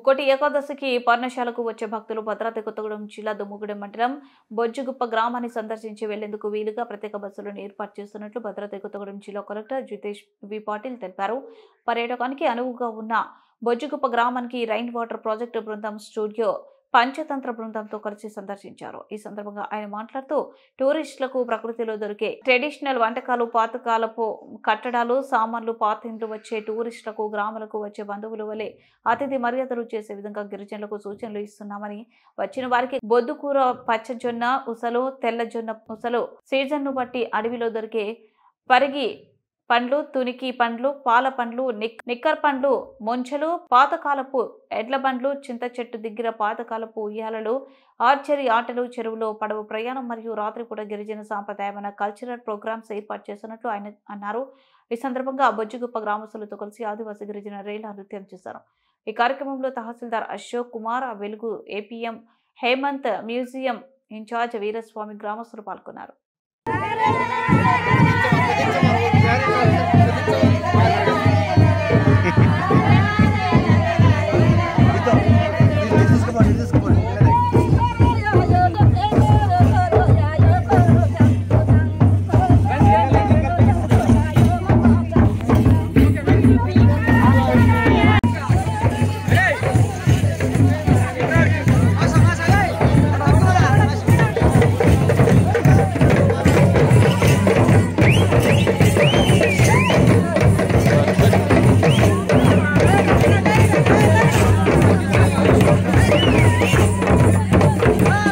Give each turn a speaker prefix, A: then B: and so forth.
A: ముక్కోటి ఏకాదశికి పర్ణశాలకు వచ్చే భక్తులు భద్రాద్రి కొత్తగూడెం జిల్లా దుమ్ముగూడెం మండలం బొజ్జుగుప్ప గ్రామాన్ని సందర్శించి వెళ్లేందుకు వీలుగా ప్రత్యేక బస్సులను ఏర్పాటు చేస్తున్నట్లు భద్రాద్రి కొత్తగూడెం జిల్లా కలెక్టర్ జితేష్ వి పాటిల్ తెలిపారు. పర్యాటకానికి అనువుగా ఉన్న బొజ్జుగుప్ప గ్రామానికి రైన్ వాటర్ ప్రాజెక్టు బృందం స్టూడియో పంచతంత్ర బృందంతో కలిసి సందర్శించారు. ఈ సందర్భంగా ఆయన మాట్లాడుతూ టూరిస్టులకు ప్రకృతిలో దొరికే ట్రెడిషనల్ వంటకాలు, పాతకాలపు కట్టడాలు, సామాన్లు, పాత ఇండ్లు వచ్చే టూరిస్టులకు గ్రామాలకు వచ్చే బంధువుల వలె అతిథి మర్యాదలు చేసే విధంగా గిరిజనులకు సూచనలు ఇస్తున్నామని, వచ్చిన వారికి బొద్దుకూర, పచ్చజొన్న ఉసలు, తెల్లజొన్న ఉసలు, సీజన్ను బట్టి అడవిలో దొరికే పరిగి పండ్లు, తునికి పండ్లు, పాల పండ్లు, నిక్కర్ పండ్లు, మొంచెలు, పాతకాలపు ఎడ్ల బండ్లు, చింత చెట్టు దిగ్గిర పాతకాలపు ఉయ్యాలలు, ఆర్చరీ ఆటలు, చెరువులో పడవ ప్రయాణం మరియు రాత్రిపూట గిరిజన సాంప్రదాయమైన కల్చరల్ ప్రోగ్రామ్స్ ఏర్పాటు చేస్తున్నట్లు ఆయన అన్నారు. ఈ సందర్భంగా బొజ్జుగుప్ప గ్రామస్తులతో కలిసి ఆదివాసీ గిరిజన రేలా నృత్యం చేశారు. ఈ కార్యక్రమంలో తహసీల్దార్ Ashok Kumar, Velugu APM Hemanth, museum in charge Veeraswamy గ్రామస్తులు పాల్గొన్నారు.